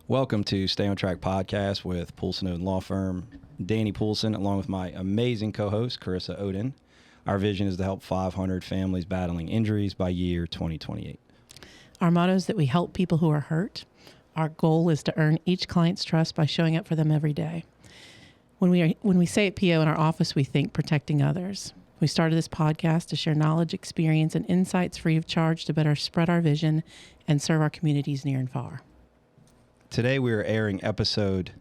Welcome to Stay on Track podcast with Poolson Oden Law Firm. Danny Poolson, along with my amazing co-host, Patricia Oden. Our vision is to help 500 families battling injuries by year 2028. Our motto is that we help people who are hurt. Our goal is to earn each client's trust by showing up for them every day. When we say at PO in our office, we think protecting others. We started this podcast to share knowledge, experience, and insights free of charge to better spread our vision and serve our communities near and far. Today we are airing episode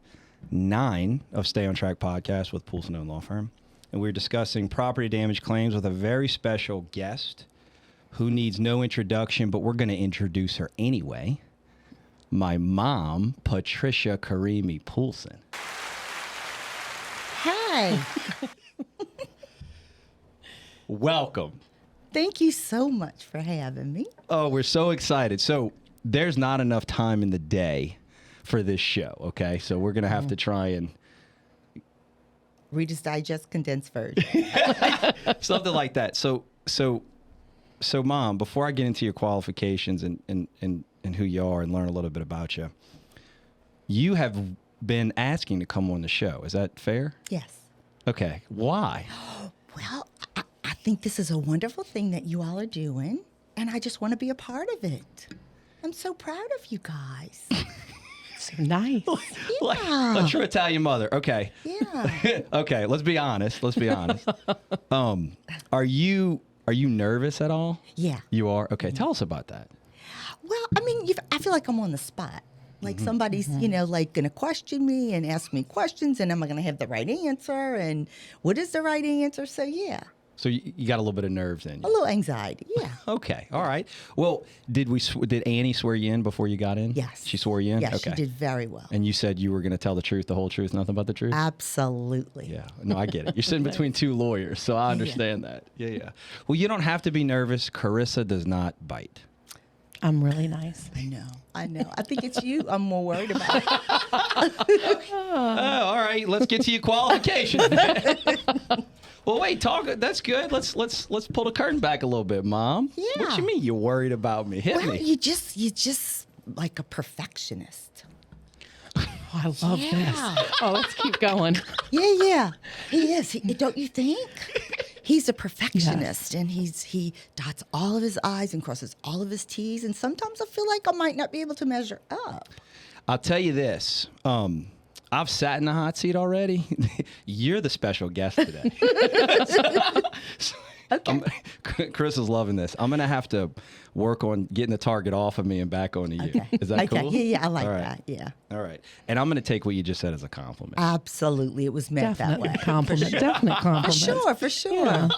9 of Stay on Track podcast with Poolson Oden Law Firm, and we're discussing property damage claims with a very special guest who needs no introduction, but we're going to introduce her anyway. My mom, Patricia Poolson. Hi. Welcome. Thank you so much for having me. Oh, we're so excited. So there's not enough time in the day for this show, okay? So we're going to have to try and... Reader's Digest condensed version. Something like that. So, Mom, before I get into your qualifications and who you are and learn a little bit about you, you have been asking to come on the show. Is that fair? Yes. Okay. Why? Well, I think this is a wonderful thing that you all are doing, and I just want to be a part of it. I'm so proud of you guys. So nice. Like a true Italian mother. Okay. Yeah. Okay. Let's be honest. Are you nervous at all? Yeah. You are? Okay. Tell us about that. Well, I mean, I feel like I'm on the spot. Like somebody's, like going to question me and ask me questions, and am I going to have the right answer? And what is the right answer? So, yeah. So you got a little bit of nerves in you. A little anxiety, yeah. Okay. All right. Well, did Annie swear you in before you got in? Yes. She swore you in? Yes, Okay. she did very well. And you said you were going to tell the truth, the whole truth, nothing but the truth? Absolutely. Yeah. No, I get it. You're sitting between two lawyers, so I understand that. Yeah. Well, you don't have to be nervous. Carissa does not bite. I'm really nice. I know. I think it's you I'm more worried about. Oh, all right. Let's get to your qualifications then. Well, wait, that's good. Let's pull the curtain back a little bit, Mom. Yeah. What you mean you're worried about me? Hit me. You just like a perfectionist. Oh, I love this. Oh, let's keep going. Yeah. He is. Don't you think? He's a perfectionist, and he dots all of his I's and crosses all of his T's, and sometimes I feel like I might not be able to measure up. I'll tell you this. I've sat in the hot seat already. You're the special guest today. Okay. Chris is loving this. I'm going to have to work on getting the target off of me and back onto you. Okay. Is that cool? Yeah, I like All right. that. Yeah. All right. And I'm going to take what you just said as a compliment. Absolutely. It was meant Definitely that way. compliment. Definite compliment. For sure.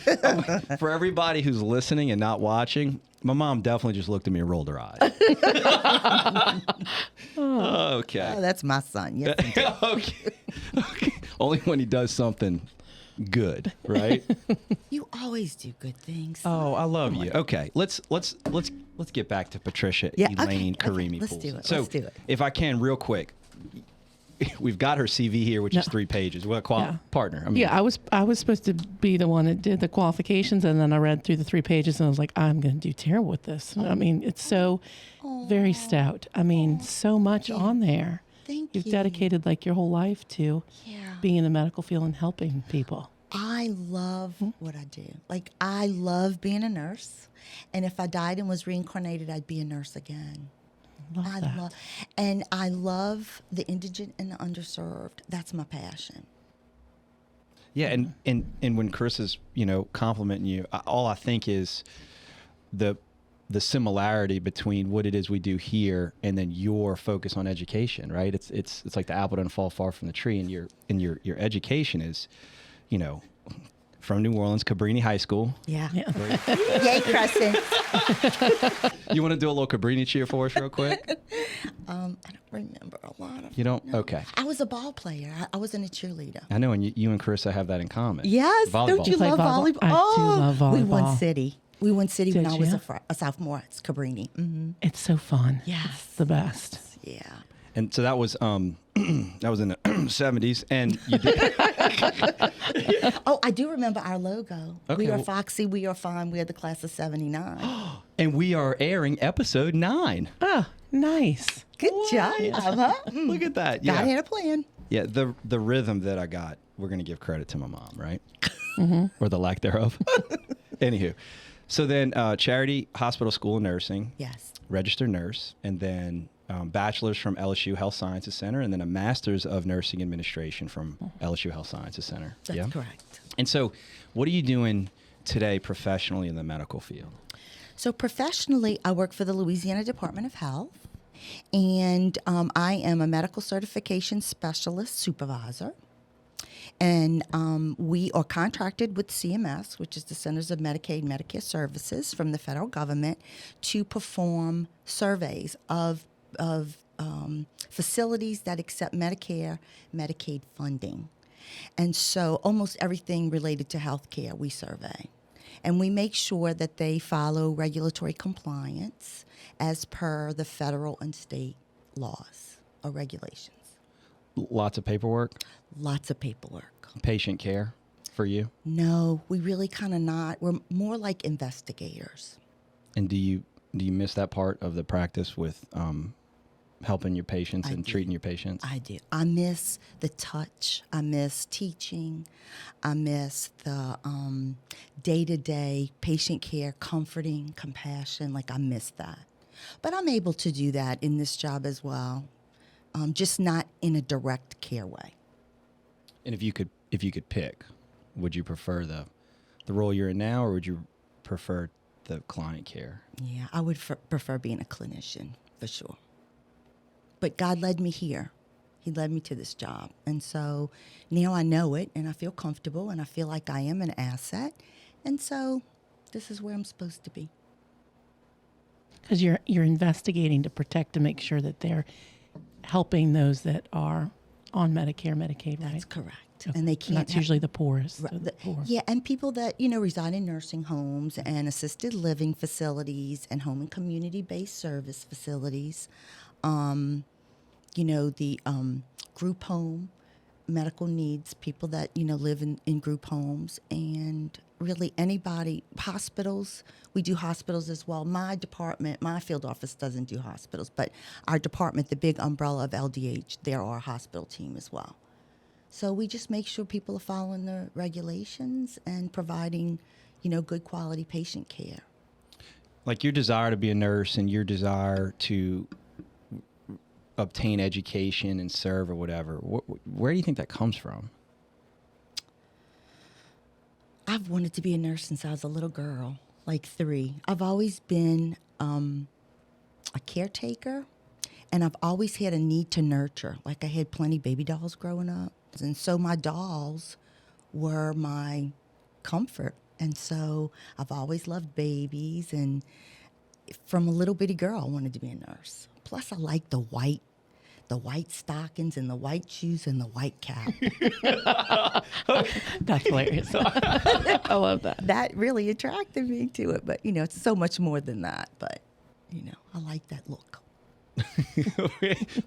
Yeah. For everybody who's listening and not watching, my mom definitely just looked at me and rolled her eyes. Okay. Oh, that's my son. Yes. Okay. Only when he does something good, right? You always do good things. Oh, I love you. Okay, let's get back to Patricia Elaine Karimi Let's Poolson. do it. So, Let's do it. if I can, real quick, we've got her CV here, which is 3 pages. What partner? I mean, Yeah, I was supposed to be the one that did the qualifications, and then I read through the 3 pages, and I was like, I'm going to do terrible with this. I mean, it's so very stout. I mean, so much on there. Thank You've you. dedicated like your whole life to being in the medical field and helping people. I love what I do. Like, I love being a nurse. And if I died and was reincarnated, I'd be a nurse again. I love the indigent and the underserved. That's my passion. Yeah, and when Chris is complimenting you, all I think is the similarity between what it is we do here and then your focus on education, right? It's like the apple doesn't fall far from the tree, and your education is, from New Orleans, Cabrini High School. Yeah. Yay, Crescent. You want to do a little Cabrini cheer for us real quick? I don't remember a lot of You don't? No. Okay. I was a ball player. I wasn't a cheerleader. I know, and you and Carissa have that in common. Yes. Volleyball. Don't you Play love volleyball? I do love volleyball. We won city. when I was you? a sophomore at Cabrini. Mm-hmm. It's so fun. Yes. It's the best. Yeah. And so that was in the 70s, and you did. Oh, I do remember our logo. Okay, We are well- Foxy, we are fine, we are the class of 79. And we are airing episode 9. Oh, nice. Good job, huh? Look at that. God Yeah. had a plan. Yeah, the rhythm that I got, we're going to give credit to my mom, right? Or the lack thereof. Anywho. So then Charity Hospital School of Nursing, Yes. registered nurse, and then bachelor's from LSU Health Sciences Center, and then a master's of nursing administration from LSU Health Sciences Center. That's correct. And so what are you doing today professionally in the medical field? So professionally, I work for the Louisiana Department of Health, and I am a medical certification specialist supervisor. And we are contracted with CMS, which is the Centers of Medicaid and Medicare Services from the federal government, to perform surveys of facilities that accept Medicare, Medicaid funding. And so almost everything related to healthcare we survey. And we make sure that they follow regulatory compliance as per the federal and state laws or regulations. Lots of paperwork, Lots of paperwork. patient care for you. No, we really kind of not. We're more like investigators. And do you miss that part of the practice with helping your patients I and do. treating your patients? I do. I miss the touch. I miss teaching. I miss the day-to-day patient care, comforting, compassion. Like I miss that. But I'm able to do that in this job as well, just not in a direct care way. And if you could pick, would you prefer the role you're in now, or would you prefer the client care? Yeah, I would prefer being a clinician for sure. But God led me here. He led me to this job. And so now I know it and I feel comfortable and I feel like I am an asset. And so this is where I'm supposed to be. Because you're investigating to protect, to make sure that they're helping those that are on Medicare, Medicaid, right? That's correct. Okay. And they can't. That's usually the poorest. Right, The poor. yeah, and people that, reside in nursing homes and assisted living facilities and home and community-based service facilities. The group home, medical needs, people that, live in group homes, and really anybody, hospitals. We do hospitals as well. My department, my field office doesn't do hospitals, but our department, the big umbrella of LDH, they're our hospital team as well. So we just make sure people are following the regulations and providing, good quality patient care. Like your desire to be a nurse and your desire to obtain education and serve or whatever, where do you think that comes from? I've wanted to be a nurse since I was a little girl, like 3. I've always been a caretaker, and I've always had a need to nurture. Like I had plenty of baby dolls growing up. And so my dolls were my comfort. And so I've always loved babies. And from a little bitty girl, I wanted to be a nurse. Plus, I like the white stockings and the white shoes and the white cap. That's hilarious. I love that. That really attracted me to it. But, it's so much more than that. But, I like that look.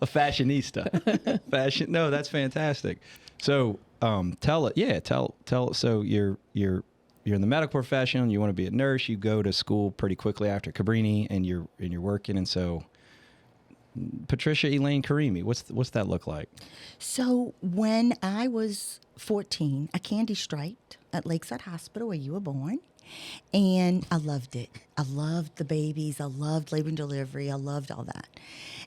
A fashionista. Fashion. No, that's fantastic. So, tell it. Yeah, tell. So you're in the medical profession. You want to be a nurse. You go to school pretty quickly after Cabrini, and you're working. And so, Patricia Elaine Karimi, what's that look like? So when I was 14, I candy striped at Lakeside Hospital where you were born. And I loved it. I loved the babies. I loved labor and delivery. I loved all that.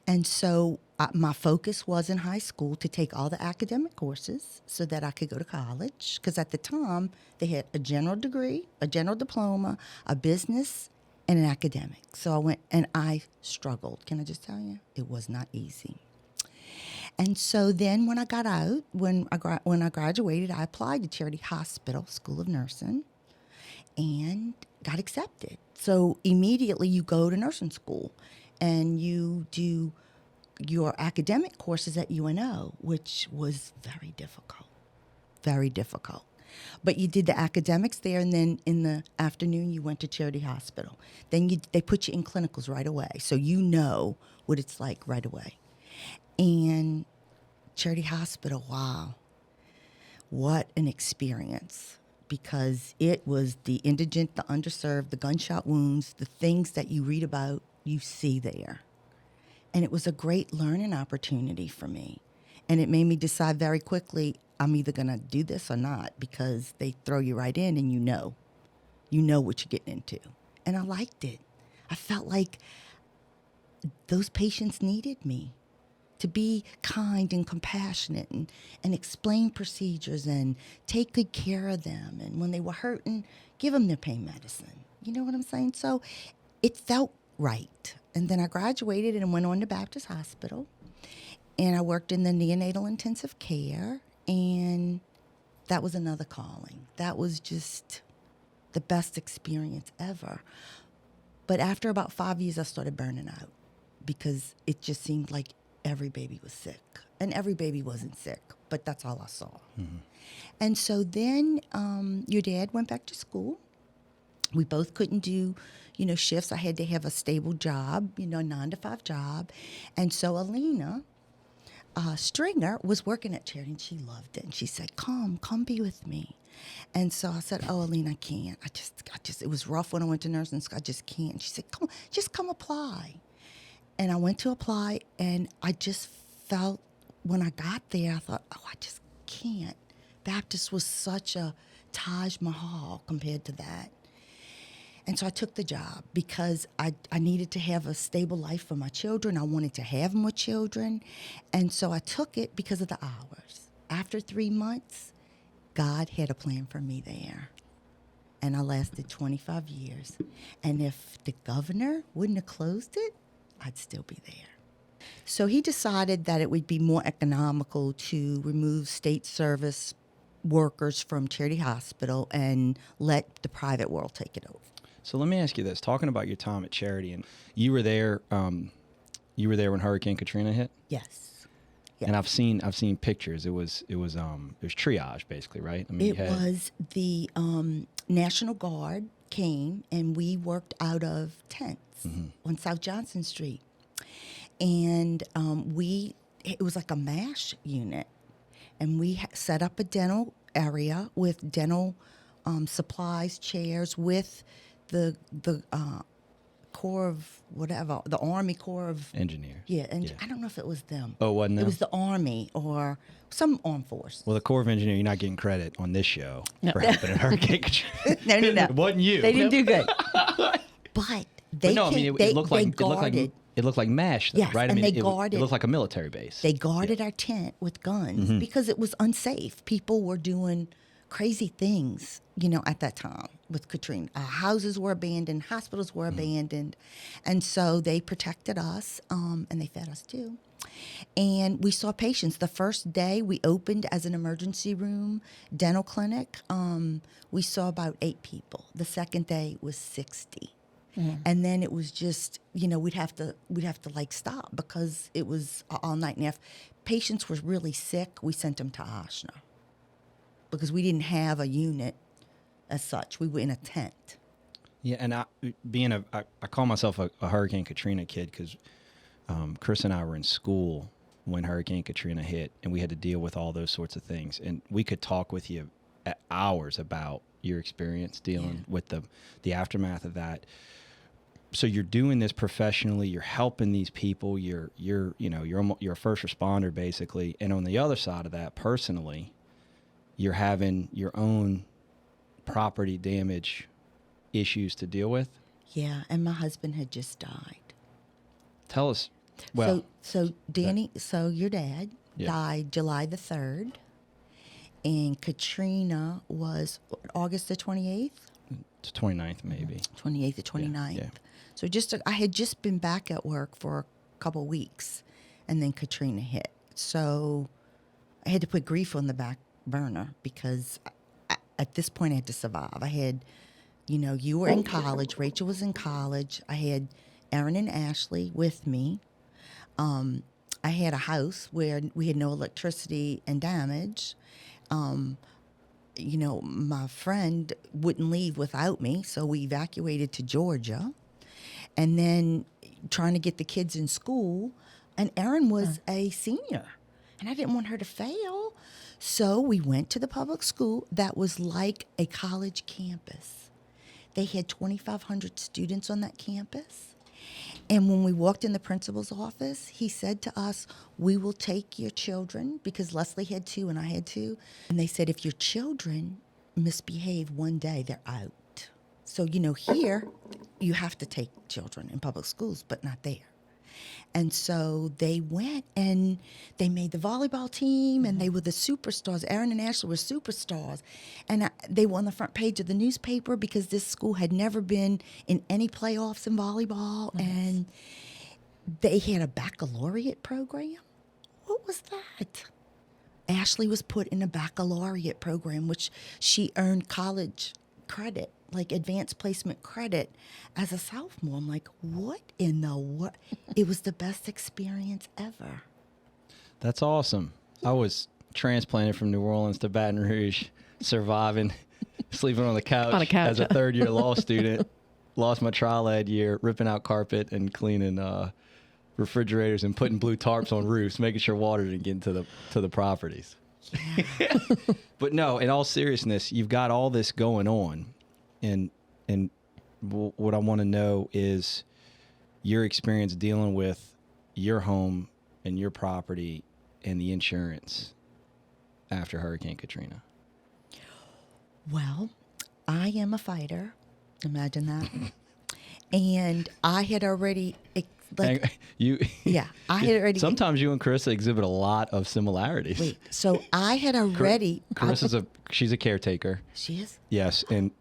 And so my focus was in high school to take all the academic courses so that I could go to college. Because at the time, they had a general degree, a general diploma, a business, and an academic. So I went and I struggled. Can I just tell you? It was not easy. And so then when I got out, when I graduated, I applied to Charity Hospital School of Nursing and got accepted. So immediately you go to nursing school and you do your academic courses at UNO, which was very difficult, very difficult. But you did the academics there, and then in the afternoon you went to Charity Hospital. Then they put you in clinicals right away, so you know what it's like right away. And Charity Hospital, wow, what an experience. because it was the indigent, the underserved, the gunshot wounds, the things that you read about, you see there. And it was a great learning opportunity for me. And it made me decide very quickly, I'm either going to do this or not, because they throw you right in and you know what you're getting into. And I liked it. I felt like those patients needed me to be kind and compassionate and explain procedures and take good care of them. And when they were hurting, give them their pain medicine. You know what I'm saying? So it felt right. And then I graduated and went on to Baptist Hospital. And I worked in the neonatal intensive care. And that was another calling. That was just the best experience ever. But after about 5 years, I started burning out because it just seemed like every baby was sick. And every baby wasn't sick, but that's all I saw. Mm-hmm. And so then your dad went back to school. We both couldn't do, shifts. I had to have a stable job, 9-to-5 job. And so Alina Stringer was working at Charity, and she loved it. And she said, come be with me. And so I said, oh, Alina, I can't. I just, it was rough when I went to nursing school. I just can't. And she said, come apply. And I went to apply, and I just felt, when I got there, I thought, oh, I just can't. Baptist was such a Taj Mahal compared to that. And so I took the job because I needed to have a stable life for my children. I wanted to have more children. And so I took it because of the hours. After 3 months, God had a plan for me there. And I lasted 25 years. And if the governor wouldn't have closed it, I'd still be there. So he decided that it would be more economical to remove state service workers from Charity Hospital and let the private world take it over. So let me ask you this: talking about your time at Charity, and you were there when Hurricane Katrina hit. Yes. And I've seen pictures. It was triage basically, right? I mean, it was the National Guard came, and we worked out of tents on South Johnson Street, and it was like a MASH unit, and we set up a dental area with dental supplies, chairs, with the Corps of whatever, the Army Corps of Engineers. Yeah, and I don't know if it was them. Oh, wasn't them? It was the Army or some armed force. Well, the Corps of Engineers, you're not getting credit on this show for helping in Hurricane Katrina. No. It wasn't you. They didn't do good. But they it looked like MASH, though, yes, right? And it looked like a military base. They guarded our tent with guns because it was unsafe. People were doing crazy things, at that time with Katrina. Houses were abandoned, hospitals were abandoned. And so they protected us, and they fed us too. And we saw patients. The first day we opened as an emergency room dental clinic, we saw about 8 people. The second day was 60. And then it was just, we'd have to like stop because it was all night. And if patients were really sick, we sent them to Oshner because we didn't have a unit as such. We were in a tent. Yeah, and I call myself a Hurricane Katrina kid because Chris and I were in school when Hurricane Katrina hit, and we had to deal with all those sorts of things. And we could talk with you hours about your experience dealing with the aftermath of that. So you're doing this professionally. You're helping these people. You're a first responder basically. And on the other side of that, personally, you're having your own property damage issues to deal with. Yeah, and my husband had just died. Tell us. Well, so Danny, so your dad died July the 3rd, and Katrina was August the 28th? It's 29th, maybe. 28th to 29th. Yeah. So I had just been back at work for a couple of weeks, and then Katrina hit. So I had to put grief on the back burner because at this point I had to survive. I had, you were in college, Rachel was in college. I had Aaron and Ashley with me. I had a house where we had no electricity and damage. My friend wouldn't leave without me, so we evacuated to Georgia. And then trying to get the kids in school, and Erin was a senior, and I didn't want her to fail. So we went to the public school that was like a college campus. They had 2,500 students on that campus. And when we walked in the principal's office, he said to us, "We will take your children," because Leslie had 2 and I had 2. And they said, "If your children misbehave one day, they're out." So, here you have to take children in public schools, but not there. And so they went and they made the volleyball team, and they were the superstars. Aaron and Ashley were superstars. And they were on the front page of the newspaper because this school had never been in any playoffs in volleyball. Nice. And they had a baccalaureate program. What was that? Ashley was put in a baccalaureate program, which she earned college credit, like advanced placement credit as a sophomore. I'm like, what in the world? It was the best experience ever. That's awesome. I was transplanted from New Orleans to Baton Rouge, surviving, sleeping on the couch as a third-year law student. Lost my trial ed year, ripping out carpet and cleaning refrigerators and putting blue tarps on roofs, making sure water didn't get into the properties. Yeah. But no, in all seriousness, you've got all this going on, and what I want to know is your experience dealing with your home and your property and the insurance after Hurricane Katrina. Well, I am a fighter. Imagine that. And I had already... I had already. Sometimes you and Carissa exhibit a lot of similarities. Wait, so I had already. She's a caretaker. She is. Yes, and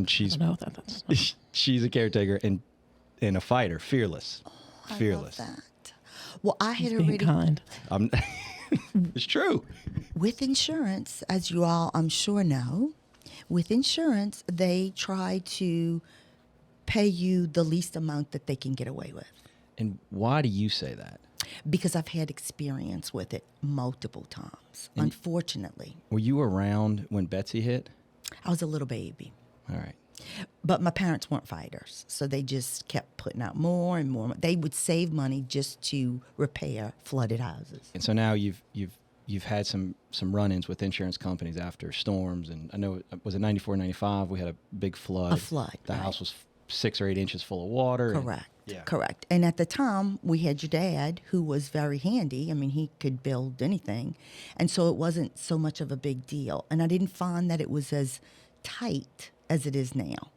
she's. I don't know that's She's a caretaker and a fighter, fearless. Oh, Fearless. I love that. Well, I had being already. Kind. It's true. With insurance, as you all I'm sure know, with insurance they try to pay you the least amount that they can get away with. And why do you say that? Because I've had experience with it multiple times, unfortunately. Were you around when Betsy hit? I was a little baby. All right. But my parents weren't fighters, so they just kept putting out more and more. They would save money just to repair flooded houses. And so now you've had some run-ins with insurance companies after storms, and I know was it 94, 95? We had a big flood. A flood. The house was 6 or 8 inches full of water. Correct. Correct. And at the time, we had your dad, who was very handy. I mean, he could build anything. And so it wasn't so much of a big deal. And I didn't find that it was as tight as it is now.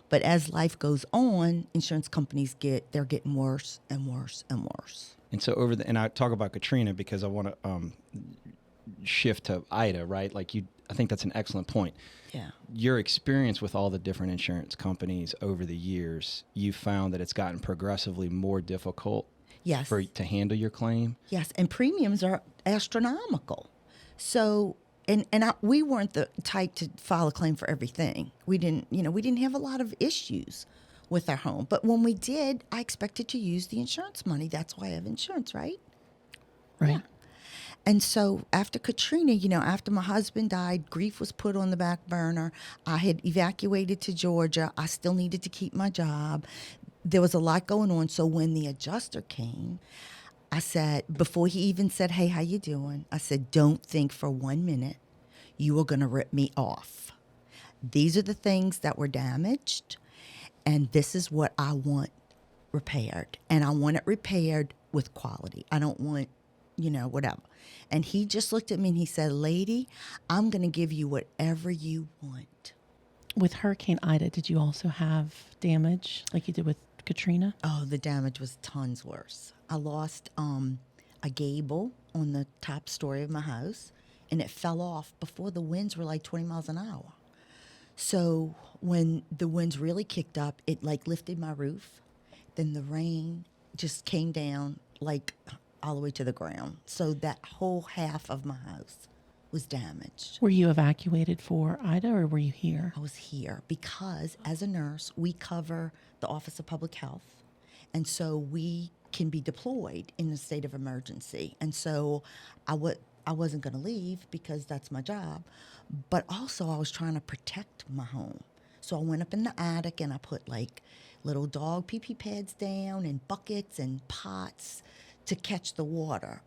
But as life goes on, insurance companies they're getting worse and worse and worse. And so and I talk about Katrina because I want to shift to Ida, right? I think that's an excellent point. Yeah. Your experience with all the different insurance companies over the years, you found that it's gotten progressively more difficult to handle your claim? Yes, and premiums are astronomical. So, we weren't the type to file a claim for everything. We didn't have a lot of issues with our home. But when we did, I expected to use the insurance money. That's why I have insurance, right? Right. Yeah. And so after Katrina, after my husband died, grief was put on the back burner. I had evacuated to Georgia. I still needed to keep my job. There was a lot going on. So when the adjuster came, I said, before he even said, "Hey, how you doing?" I said, "Don't think for 1 minute you are going to rip me off. These are the things that were damaged, and this is what I want repaired. And I want it repaired with quality. I don't want, whatever." And he just looked at me and he said, "Lady, I'm going to give you whatever you want." With Hurricane Ida, did you also have damage like you did with Katrina? Oh, the damage was tons worse. I lost a gable on the top story of my house, and it fell off before the winds were like 20 miles an hour. So when the winds really kicked up, it lifted my roof. Then the rain just came down all the way to the ground. So that whole half of my house was damaged. Were you evacuated for Ida, or were you here? I was here because as a nurse, we cover the Office of Public Health. And so we can be deployed in a state of emergency. And so I wasn't going to leave because that's my job. But also I was trying to protect my home. So I went up in the attic and I put little dog pee-pee pads down and buckets and pots to catch the water.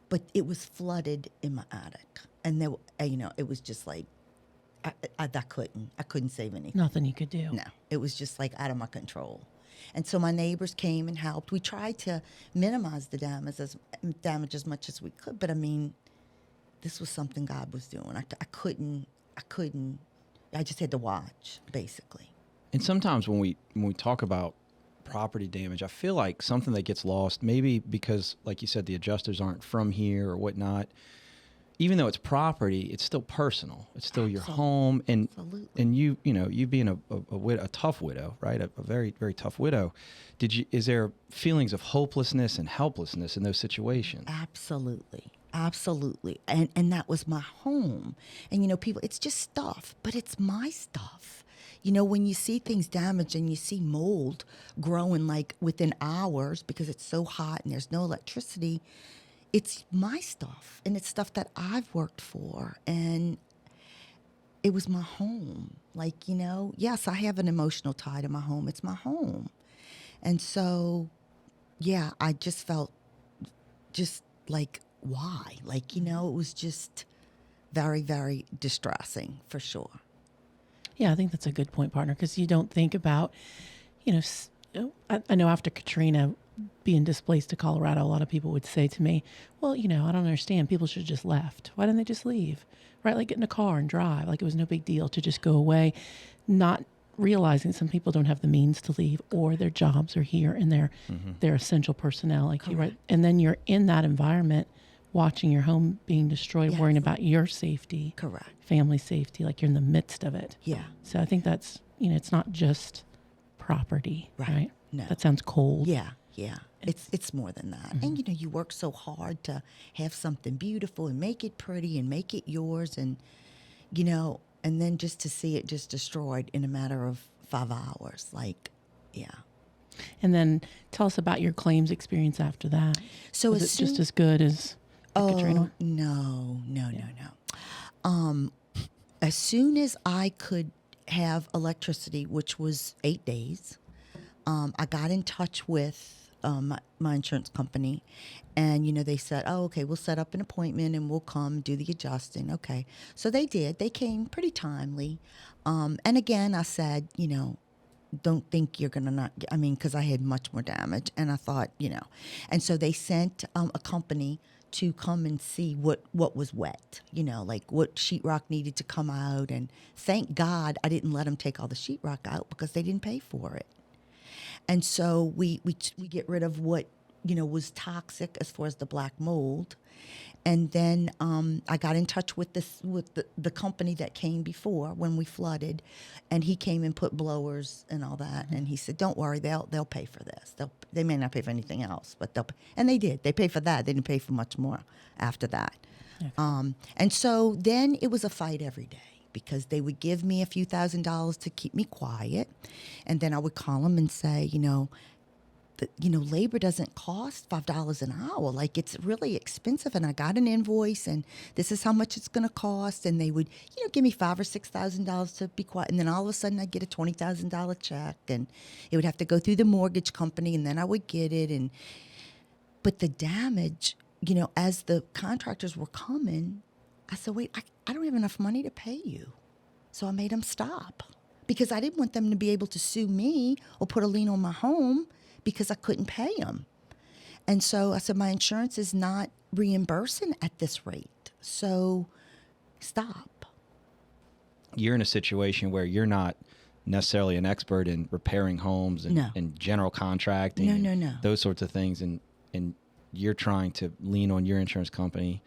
But it was flooded in my attic. and there, it was just like, I couldn't save anything. Nothing you could do. No, it was just like out of my control. And so my neighbors came and helped. We tried to minimize the damage as much as we could, but I mean, this was something God was doing. I couldn't. I just had to watch, basically. And sometimes when we talk about property damage, I feel like something that gets lost, maybe because, like you said, the adjusters aren't from here or whatnot. Even though it's property, it's still personal. It's still your home, and you being a tough widow, right? A very, very tough widow. Is there feelings of hopelessness and helplessness in those situations? Absolutely. Absolutely. And that was my home. And, people, it's just stuff, but it's my stuff. When you see things damaged and you see mold growing like within hours because it's so hot and there's no electricity, it's my stuff. And it's stuff that I've worked for. And it was my home. Like, yes, I have an emotional tie to my home. It's my home. And so, yeah, I just felt just like, why? Like, it was just very, very distressing for sure. Yeah, I think that's a good point, partner, because you don't think about, I know after Katrina being displaced to Colorado, a lot of people would say to me, well, I don't understand. People should have just left. Why didn't they just leave? Right? Like get in a car and drive. Like it was no big deal to just go away, not realizing some people don't have the means to leave or their jobs are here and they're essential personnel like you, right? And then you're in that environment watching your home being destroyed, worrying about your safety, correct, family safety, like you're in the midst of it. Yeah. So I think that's, it's not just property, right? No. That sounds cold. Yeah. It's more than that. Mm-hmm. And, you work so hard to have something beautiful and make it pretty and make it yours. And, and then just to see it just destroyed in a matter of 5 hours, like, yeah. And then tell us about your claims experience after that. So was it just as good as Katrina? No. As soon as I could have electricity, which was 8 days, I got in touch with my insurance company, and they said, "Oh, okay, we'll set up an appointment and we'll come do the adjusting." Okay, so they did. They came pretty timely, and again, I said, don't think you're gonna not. Because I had much more damage, and I thought, and so they sent a company to come and see what was wet, like what sheetrock needed to come out. And thank God I didn't let them take all the sheetrock out because they didn't pay for it. And so we get rid of what, was toxic as far as the black mold. And then I got in touch with the company that came before when we flooded, and he came and put blowers and all that. And he said, "Don't worry, they'll pay for this. They may not pay for anything else, but and they did. They paid for that. They didn't pay for much more after that." Okay. And so then it was a fight every day, because they would give me a few $1,000s to keep me quiet, and then I would call them and say, labor doesn't cost $5 an hour. Like, it's really expensive, and I got an invoice, and this is how much it's going to cost. And they would, give me $5,000 or $6,000 to be quiet. And then all of a sudden I'd get a $20,000 check, and it would have to go through the mortgage company, and then I would get it. But the damage, as the contractors were coming, I said, wait, I don't have enough money to pay you. So I made them stop, because I didn't want them to be able to sue me or put a lien on my home because I couldn't pay them. And so I said, my insurance is not reimbursing at this rate. So stop. You're in a situation where you're not necessarily an expert in repairing homes and general contracting. No. Those sorts of things. And you're trying to lean on your insurance company,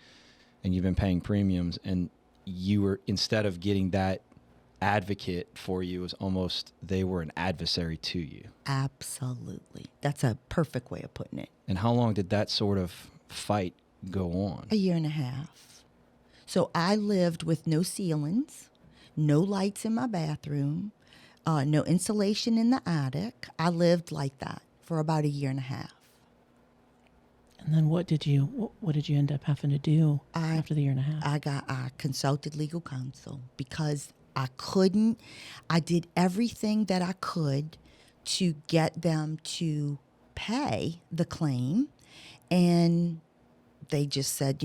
and you've been paying premiums, and you were, instead of getting that advocate for you, was almost, they were an adversary to you. Absolutely. That's a perfect way of putting it. And how long did that sort of fight go on? 1.5 years. So I lived with no ceilings, no lights in my bathroom, no insulation in the attic. I lived like that for about 1.5 years. And then what did you end up having to do after the 1.5 years? I consulted legal counsel, because I did everything that I could to get them to pay the claim. And they just said,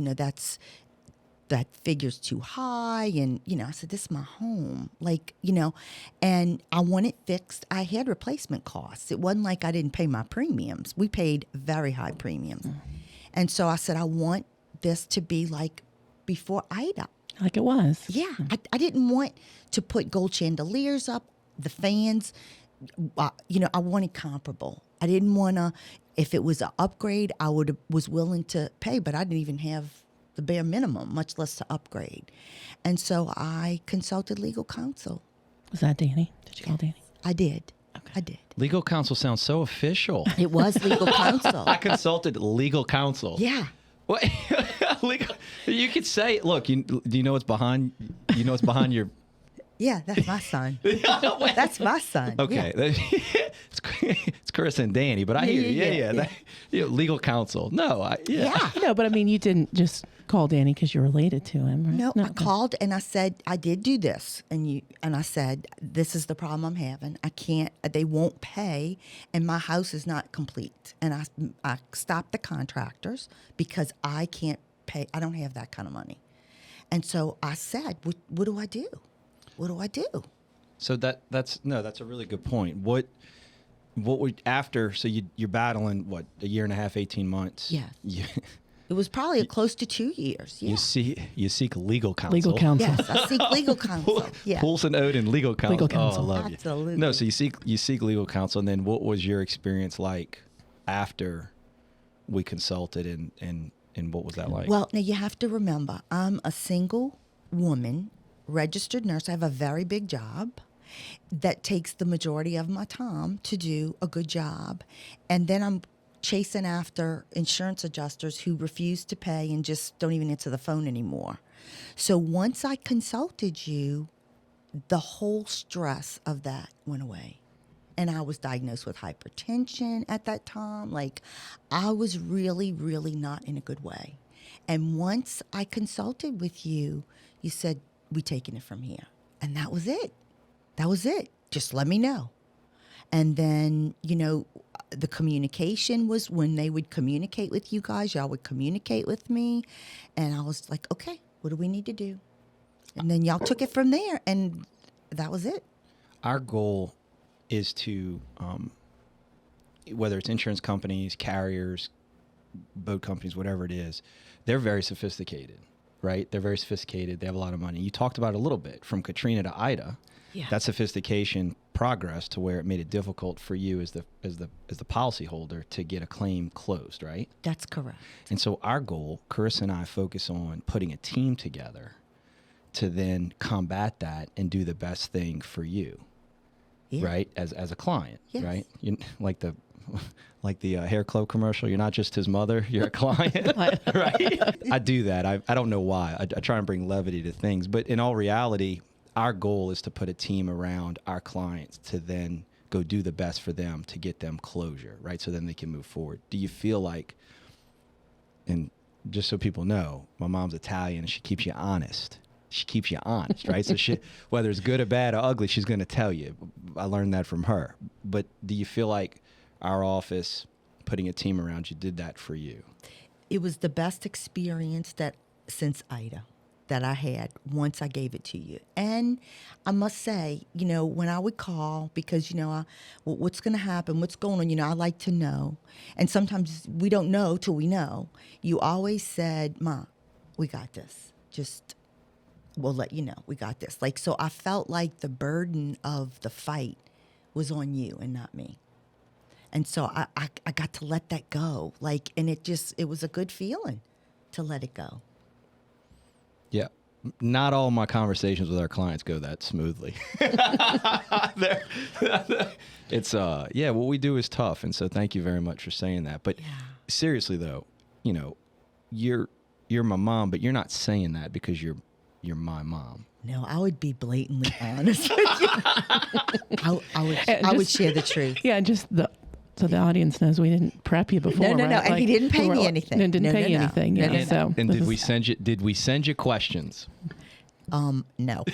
that figure's too high. And, I said, this is my home. Like, and I want it fixed. I had replacement costs. It wasn't like I didn't pay my premiums. We paid very high premiums. And so I said, I want this to be like before Ida. Like it was. Yeah. I didn't want to put gold chandeliers up, the fans. I wanted comparable. I didn't want to, if it was an upgrade, was willing to pay, but I didn't even have the bare minimum, much less to upgrade. And so I consulted legal counsel. Was that Danny? Did you call Danny? I did. Okay. I did. Legal counsel sounds so official. It was legal counsel. I consulted legal counsel. Yeah. What? Legal? You could say, look, do you know what's behind? You know what's behind your? Yeah, that's my son. That's my son. Okay, Yeah. it's Chris and Danny, but I hear you. Yeah. Legal counsel. No, Yeah. No, but I mean, you didn't just call Danny because you're related to him, right? No, I called and I said, I did do this. And I said, this is the problem I'm having. I can't, they won't pay and my house is not complete. And I stopped the contractors because I can't pay. I don't have that kind of money. And so I said, what do I do? What do I do? So that's a really good point. What would after? So you're battling what, a year and a half, 18 months? Yeah. It was probably close to 2 years. Yeah. You seek legal counsel. Legal counsel. Yes, I seek legal counsel. Yeah. Poolson, Oden, legal counsel. Legal counsel. Oh, I love Absolutely. you. No, so you seek legal counsel, and then what was your experience like after we consulted, and what was that like? Well, now you have to remember, I'm a single woman, registered nurse. I have a very big job that takes the majority of my time to do a good job. And then I'm chasing after insurance adjusters who refuse to pay and just don't even answer the phone anymore. So once I consulted you, the whole stress of that went away. And I was diagnosed with hypertension at that time. Like, I was really, really not in a good way. And once I consulted with you, you said, we taking it from here. And that was it. That was it. Just let me know. And then, the communication was when they would communicate with you guys, y'all would communicate with me. And I was like, okay, what do we need to do? And then y'all took it from there. And that was it. Our goal is to, whether it's insurance companies, carriers, boat companies, whatever it is, they're very sophisticated, right? They're very sophisticated. They have a lot of money. You talked about it a little bit from Katrina to Ida. Yeah. That sophistication progress to where it made it difficult for you as the policyholder to get a claim closed, right? That's correct. And so our goal, Carissa and I, focus on putting a team together to then combat that and do the best thing for you, right? As a client, Yes. right? You, like the hair club commercial. You're not just his mother; you're a client, right? I do that. I don't know why. I try and bring levity to things, but in all reality, our goal is to put a team around our clients to then go do the best for them to get them closure, right? So then they can move forward. Do you feel like, and just so people know, my mom's Italian and she keeps you honest. She keeps you honest, right? So whether it's good or bad or ugly, she's going to tell you. I learned that from her. But do you feel like our office, putting a team around you, did that for you? It was the best experience since Ida that I had once I gave it to you. And I must say, when I would call, because, what's going to happen, what's going on, I like to know. And sometimes we don't know till we know. You always said, Ma, we got this. Just, we'll let you know. We got this. Like, so I felt like the burden of the fight was on you and not me. And so I got to let that go. Like, and it was a good feeling to let it go. Yeah. Not all my conversations with our clients go that smoothly. It's what we do is tough, and so thank you very much for saying that. But seriously though, you're my mom, but you're not saying that because you're my mom. No, I would be blatantly honest with you. I would share the truth. Yeah, just so the audience knows we didn't prep you before. No, right? and he didn't pay me anything. And didn't pay you anything. Yeah, so And did we send you questions? No. No,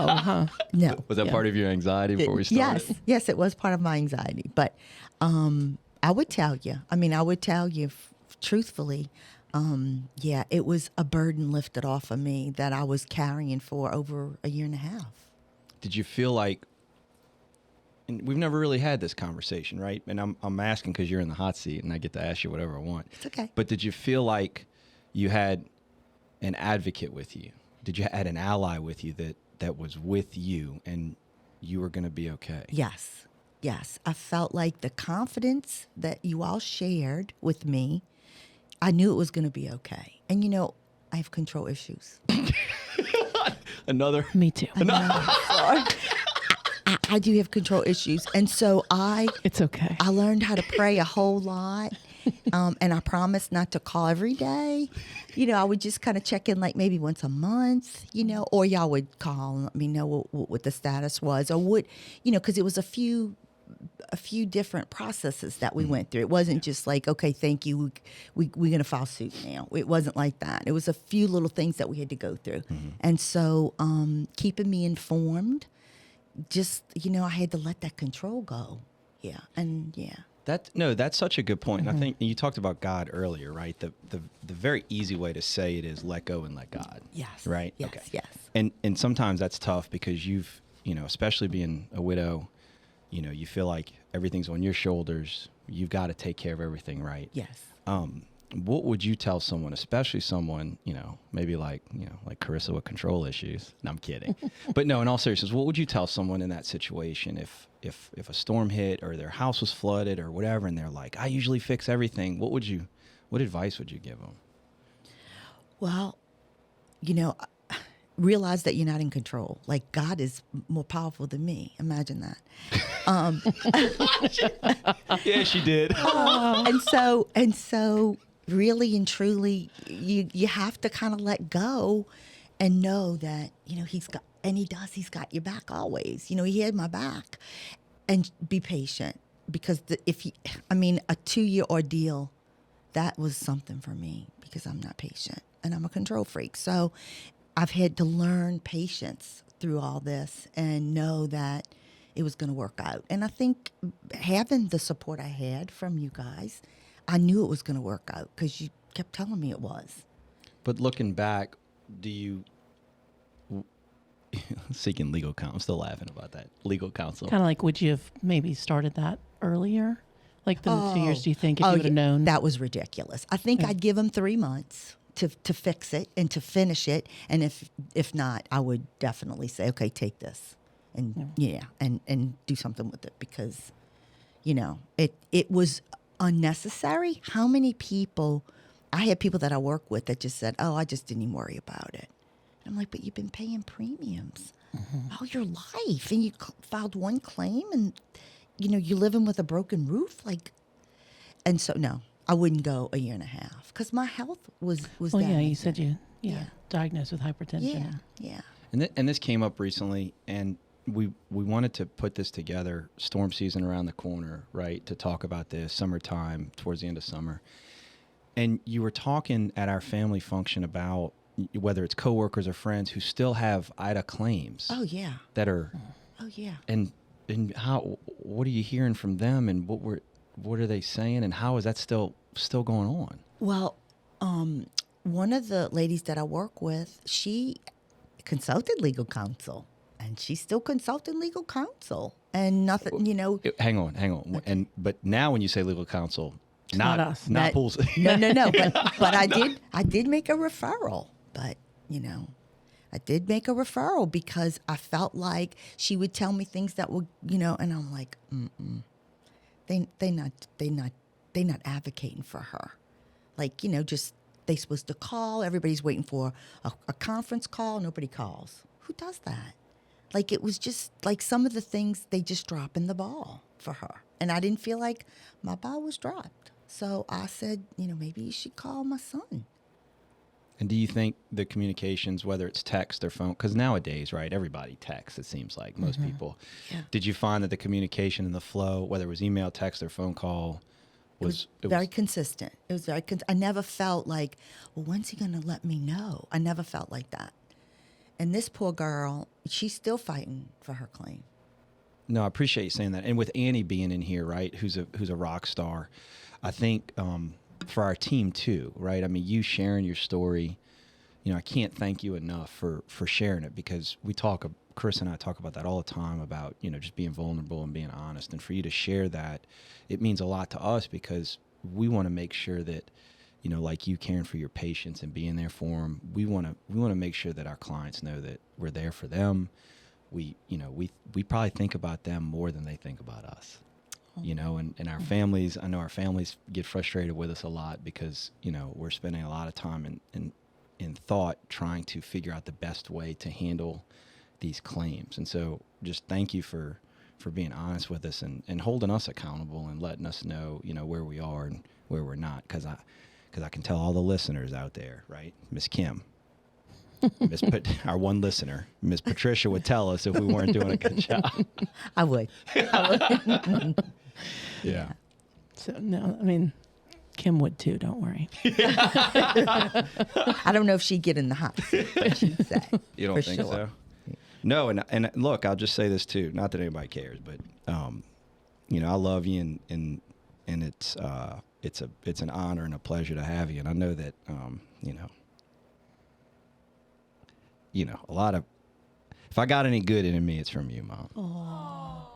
huh? No. Was that part of your anxiety before we started? Yes, it was part of my anxiety. But I would tell you, truthfully, Yeah, it was a burden lifted off of me that I was carrying for over a year and a half. Did you feel like, and we've never really had this conversation, right? And I'm asking because you're in the hot seat and I get to ask you whatever I want. It's okay. But did you feel like you had an advocate with you? Did you had an ally with you that was with you and you were going to be okay? Yes. Yes. I felt like the confidence that you all shared with me, I knew it was going to be okay. And, you know, I have control issues. Another? Me too. I do have control issues. And so It's okay. I learned how to pray a whole lot. And I promised not to call every day. You know, I would just kind of check in like maybe once a month, you know, or y'all would call and let me know what the status was or what, you know, because it was a few different processes that we went through. It wasn't just like, okay, thank you, we're going to file suit now. It wasn't like that. It was a few little things that we had to go through. Mm-hmm. And so keeping me informed, just, you know, I had to let that control go. Yeah. And yeah. That's such a good point. Mm-hmm. And I think you talked about God earlier, right? The very easy way to say it is let go and let God. Yes. Right? Yes, okay. Yes. And sometimes that's tough because you've, you know, especially being a widow, you know, you feel like everything's on your shoulders. You've got to take care of everything, right? Yes. What would you tell someone, especially someone, you know, maybe like Carissa with control issues? No, I'm kidding. But no, in all seriousness, what would you tell someone in that situation if a storm hit or their house was flooded or whatever, and they're like, I usually fix everything. What advice would you give them? Well, you know, realize that you're not in control. Like God is more powerful than me. Imagine that. Yeah, she did. And so really and truly, you have to kind of let go and know that, you know, he's got your back always. You know, he had my back. And be patient because a 2-year ordeal, that was something for me because I'm not patient and I'm a control freak. So I've had to learn patience through all this and know that it was going to work out. And I think having the support I had from you guys, I knew it was going to work out because you kept telling me it was. But looking back, do you seeking legal counsel? I'm still laughing about that. Legal counsel. Kind of like, would you have maybe started that earlier? Like the 2 years, do you think, if you would have known? That was ridiculous. I think I'd give him 3 months to fix it and to finish it. And if not, I would definitely say, okay, take this and and do something with it because, you know, it was unnecessary. How many people, I had people that I work with that just said, oh, I just didn't even worry about it. I'm like, but you've been paying premiums all your life, and you filed one claim, and you know you're living with a broken roof, like. And so, no, I wouldn't go a year and a half because my health was. Well, yeah, you said you diagnosed with hypertension. Yeah. And this came up recently, and we wanted to put this together. Storm season around the corner, right? To talk about this summertime, towards the end of summer, and you were talking at our family function about whether it's coworkers or friends who still have IDA claims. Oh yeah. That are. Oh yeah. And what are you hearing from them, and what are they saying, and how is that still going on? Well, one of the ladies that I work with, she consulted legal counsel, and she's still consulting legal counsel, and nothing, you know. Hang on. Okay. But now when you say legal counsel, not us, not Poolson. No. But I did make a referral. But, you know, I did make a referral because I felt like she would tell me things that would, you know, and I'm like, They not advocating for her. Like, you know, just they supposed to call. Everybody's waiting for a conference call. Nobody calls. Who does that? Like, it was just like some of the things they just dropping the ball for her. And I didn't feel like my ball was dropped. So I said, you know, maybe you should call my son. And do you think the communications, whether it's text or phone, because nowadays, right, everybody texts, it seems like, most people. Yeah. Did you find that the communication and the flow, whether it was email, text, or phone call, was very consistent? It was very I never felt like, well, when's he going to let me know? I never felt like that. And this poor girl, she's still fighting for her claim. No, I appreciate you saying that. And with Annie being in here, right, who's a rock star, I think for our team too, right? I mean, you sharing your story, I can't thank you enough for sharing it, because Chris and I talk about that all the time about, just being vulnerable and being honest. And for you to share that, it means a lot to us, because we want to make sure that, like you caring for your patients and being there for them, we want to make sure that our clients know that we're there for them. We probably think about them more than they think about us. And our families, I know our families get frustrated with us a lot, because, we're spending a lot of time in thought trying to figure out the best way to handle these claims. And so just thank you for being honest with us and holding us accountable and letting us know, where we are and where we're not. Because I can tell all the listeners out there, right? Miss Kim, our one listener, Miss Patricia, would tell us if we weren't doing a good job. I would. Yeah. So, no, I mean, Kim would too, don't worry. I don't know if she'd get in the hot seat, but she'd say. You don't think so? No, and look, I'll just say this too. Not that anybody cares, but I love you, and it's an honor and a pleasure to have you. And I know that a lot of, if I got any good in me, it's from you, Mom. Oh,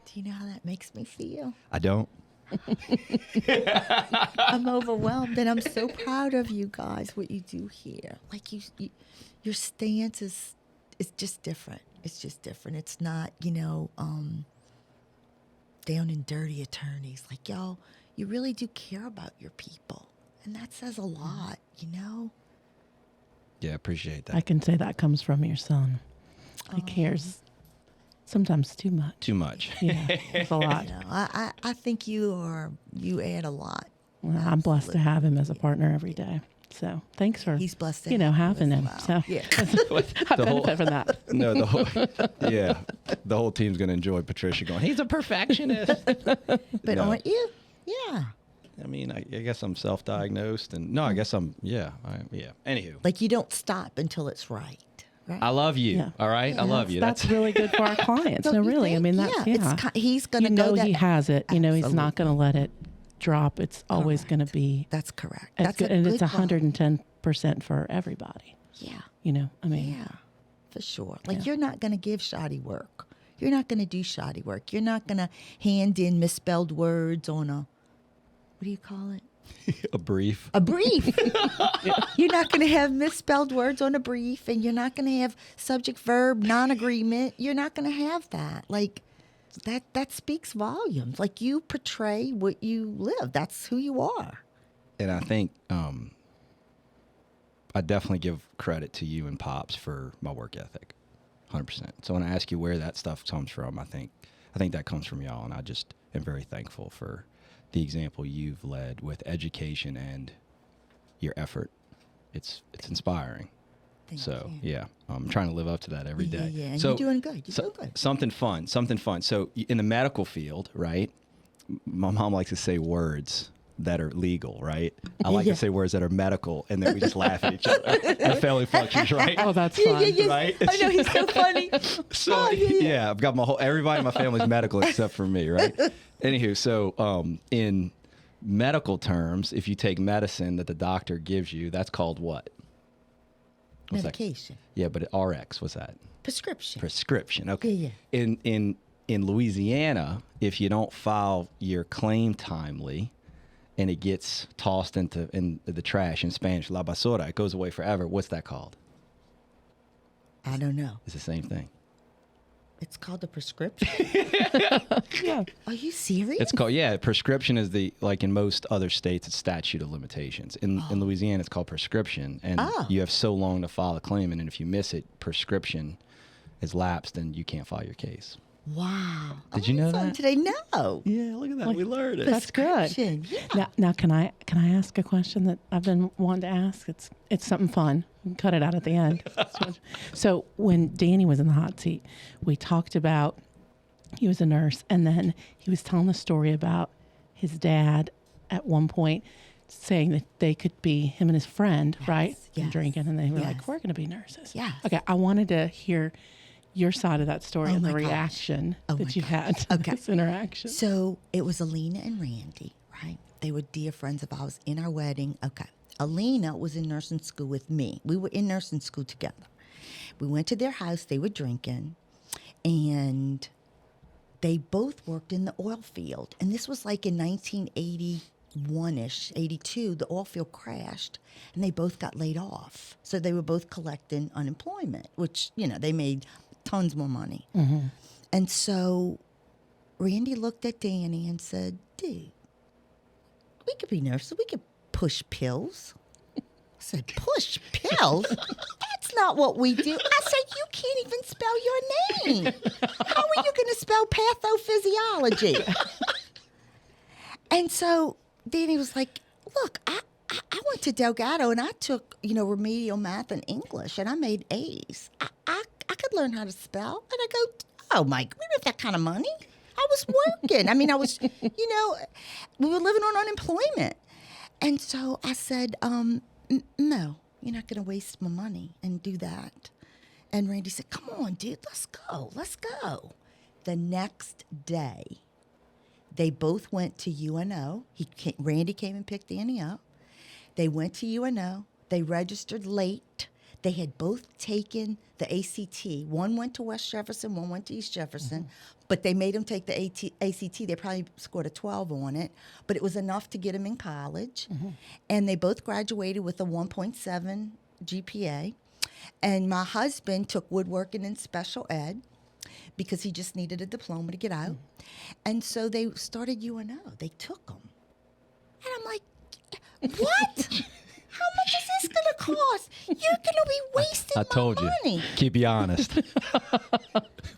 do you know how that makes me feel? I don't. I'm overwhelmed, and I'm so proud of you guys, what you do here. Like you your stance is just different. It's just different. It's not, down and dirty attorneys. Like, y'all, you really do care about your people. And that says a lot, Yeah, I appreciate that. I can say that comes from your son. He cares sometimes too much. Too much. Yeah, it's a lot. I think you add a lot. Well, I'm blessed to have him as a partner every day. So thanks for he's blessed to having him. Well. So Yeah. I benefit from that. No, the whole team's going to enjoy Patricia going, he's a perfectionist. But aren't you? Yeah. I mean, I guess I'm self-diagnosed, and no, I guess I'm, yeah. Anywho. Like you don't stop until it's right. Right? I love you. Yeah. All right. I love you. That's really good for our clients. Don't No, you really. think? I mean, that's, he's going to go that. He has it. He's Absolutely. not going to let it drop. It's always going to be. That's correct. That's good. And it's good 110% for everybody. Yeah. I mean. Yeah, for sure. Like you're not going to give shoddy work. You're not going to do shoddy work. You're not going to hand in misspelled words on what do you call it? A brief. A brief. You're not going to have misspelled words on a brief, and you're not going to have subject verb non-agreement. You're not going to have that. Like that speaks volumes. Like you portray what you live. That's who you are. And I think I definitely give credit to you and Pops for my work ethic, 100%. So when I ask you where that stuff comes from, I think that comes from y'all, and I just am very thankful for the example you've led with education and your effort. It's inspiring. Thank So you. yeah, I'm trying to live up to that every day. Yeah, and so, you're doing good. You're doing good. Something fun. So in the medical field, right? My mom likes to say words that are legal, right? I like to say words that are medical, and then we just laugh at each other. The family functions, right? Oh, that's fun. Right? I know, he's so funny. So yeah, I've got everybody in my family's medical except for me, right? Anywho, so in medical terms, if you take medicine that the doctor gives you, that's called what? What's Medication. That? Yeah, but RX, what's that? Prescription. Prescription. Okay. Yeah. In Louisiana, if you don't file your claim timely, and it gets tossed in the trash, in Spanish, la basura, it goes away forever. What's that called? I don't know. It's the same thing. It's called a prescription. Yeah. Are you serious? It's called, prescription is like in most other states, it's statute of limitations. In Louisiana, it's called prescription. And you have so long to file a claim. And if you miss it, prescription is lapsed and you can't file your case. Wow. Did you know that? Today? No. Yeah, look at that. We learned it. That's good. Prescription, yeah. Now, can I ask a question that I've been wanting to ask? It's something fun. We can cut it out at the end. So when Danny was in the hot seat, we talked about he was a nurse, and then he was telling a story about his dad at one point saying that they could be him and his friend, right? Yes. And drinking, and they were like, Yes. "We're going to be nurses." Yes. Okay, I wanted to hear your side of that story and the my gosh. reaction Oh my that you had to Okay. this interaction. So it was Alina and Randy, right? They were dear friends of ours in our wedding. Okay. Alina was in nursing school with me. We were in nursing school together. We went to their house. They were drinking. And they both worked in the oil field. And this was like in 1981-ish, 82. The oil field crashed. And they both got laid off. So they were both collecting unemployment, which, they made tons more money. Mm-hmm. And so Randy looked at Danny and said, dude, we could be nurses. We could push pills. I said, push pills? That's not what we do. I said, you can't even spell your name. How are you going to spell pathophysiology? And so Danny was like, look, I went to Delgado and I took, remedial math and English and I made A's. I could learn how to spell. And I go, oh, Mike, we didn't have that kind of money. I was working. I mean, I was, we were living on unemployment. And so I said, no, you're not going to waste my money and do that. And Randy said, come on, dude, let's go. The next day, they both went to UNO. Randy came and picked Danny up. They went to UNO. They registered late. They had both taken the ACT. One went to West Jefferson, one went to East Jefferson. Mm-hmm. But they made them take the ACT. They probably scored a 12 on it. But it was enough to get them in college. Mm-hmm. And they both graduated with a 1.7 GPA. And my husband took woodworking and special ed because he just needed a diploma to get out. Mm-hmm. And so they started UNO. They took them. And I'm like, what? How much is this going to cost? You're going to be wasting I told my money. You. Keep you honest.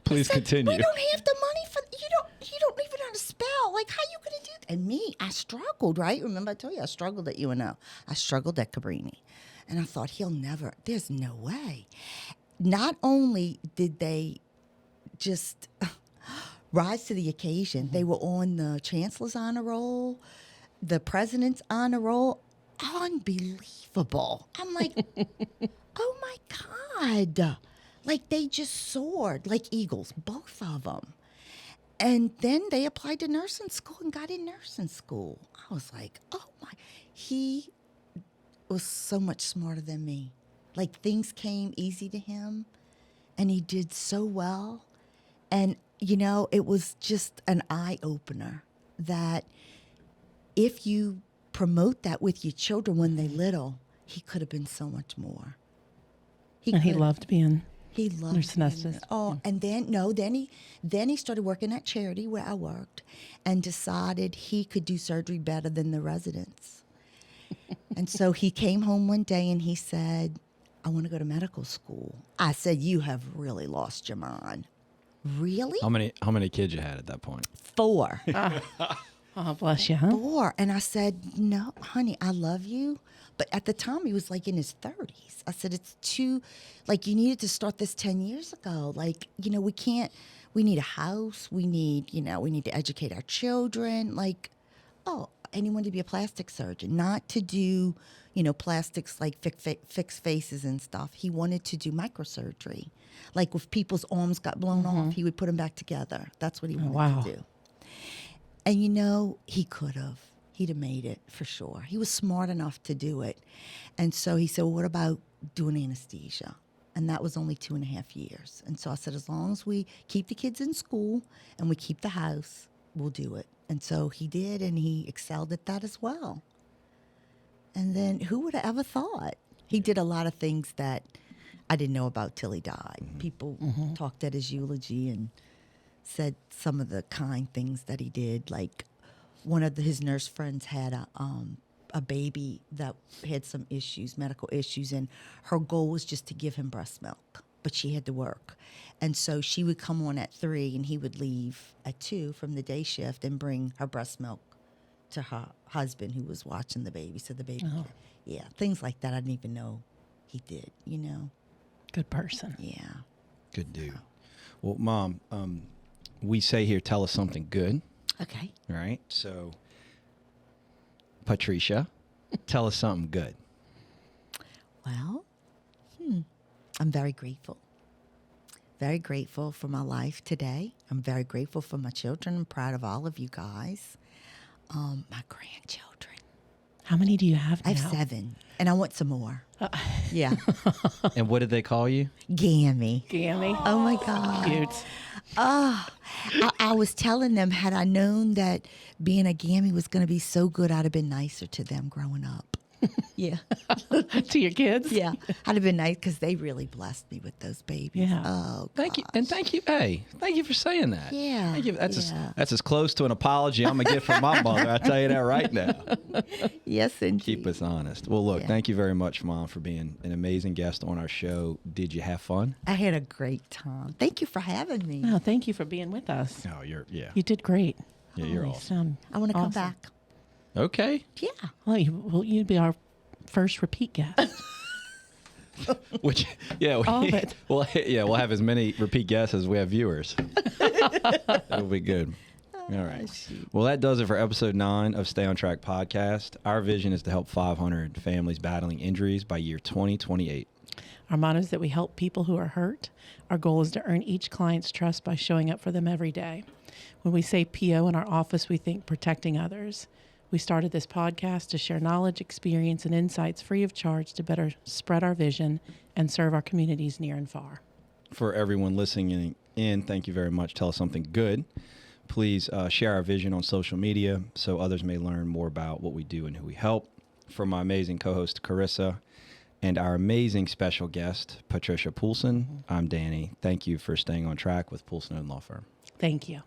Please continue. We don't have the money for you. Don't even know how to spell. Like, how you going to do that? And me, I struggled, right? Remember I told you I struggled at UNO. I struggled at Cabrini. And I thought, there's no way. Not only did they just rise to the occasion, they were on the Chancellor's Honor Roll, the President's Honor Roll. Unbelievable. I'm like, oh my God. Like they just soared like eagles, both of them. And then they applied to nursing school and got in nursing school. I was like, oh my. He was so much smarter than me. Like things came easy to him and he did so well. And, it was just an eye opener that if you promote that with your children when they're little, he could have been so much more. He loved being nurse anesthetist. Oh, and then he started working at charity where I worked and decided he could do surgery better than the residents. And so he came home one day and he said, I want to go to medical school. I said, you have really lost your mind. Really? How many kids you had at that point? 4. Oh, bless you, huh? 4. And I said, no, honey, I love you. But at the time, he was like in his 30s. I said, it's too, like, you needed to start this 10 years ago. Like, we need a house. We need to educate our children. Like, and he wanted to be a plastic surgeon, not to do, plastics like fix faces and stuff. He wanted to do microsurgery. Like, if people's arms got blown off, he would put them back together. That's what he wanted to do. And he could have. He'd have made it for sure. He was smart enough to do it. And so he said, well, what about doing anesthesia? And that was only 2.5 years. And so I said, as long as we keep the kids in school and we keep the house, we'll do it. And so he did, and he excelled at that as well. And then who would have ever thought? He did a lot of things that I didn't know about till he died. Mm-hmm. People talked at his eulogy and said some of the kind things that he did. Like one of his nurse friends had a baby that had some issues, medical issues, and her goal was just to give him breast milk, but she had to work. And so she would come on at 3 and he would leave at 2 from the day shift and bring her breast milk to her husband who was watching the baby. So the baby, things like that I didn't even know he did, Good person. Yeah. Good dude. Well, Mom, we say here, tell us something good. Okay. All right. So, Patricia, tell us something good. Well, I'm very grateful. Very grateful for my life today. I'm very grateful for my children. I'm proud of all of you guys. my grandchildren. How many do you have now? I have 7, and I want some more. Yeah. And what did they call you? Gammy. Gammy. Oh, my God. Cute. I was telling them, had I known that being a gammy was going to be so good, I'd have been nicer to them growing up. Yeah. To your kids? Yeah. I'd have been nice because they really blessed me with those babies. Yeah. Oh, Thank you, and thank you. Hey, thank you for saying that. Yeah, Thank you. That's yeah. that's as close to an apology I'm gonna get from my mother. I tell you that right now. Yes, indeed. Keep us honest. Well, look, Yeah. thank you very much, Mom, for being an amazing guest on our show. Did you have fun? I had a great time. Thank you for having me. No, thank you for being with us. Oh, you're You did great. you're Holy awesome. son. I want to come Awesome. back. Okay. Yeah. Well, you'd be our first repeat guest. Which All of it. we'll we'll have as many repeat guests as we have viewers. It'll be good. All right. Well, that does it for episode 9 of Stay on Track podcast. Our vision is to help 500 families battling injuries by year 2028. Our motto is that we help people who are hurt. Our goal is to earn each client's trust by showing up for them every day. When we say PO in our office, we think protecting others. We started this podcast to share knowledge, experience, and insights free of charge to better spread our vision and serve our communities near and far. For everyone listening in, thank you very much. Tell us something good. Please share our vision on social media so others may learn more about what we do and who we help. For my amazing co-host, Carissa, and our amazing special guest, Patricia Poolson, I'm Danny. Thank you for staying on track with Poolson & Law Firm. Thank you.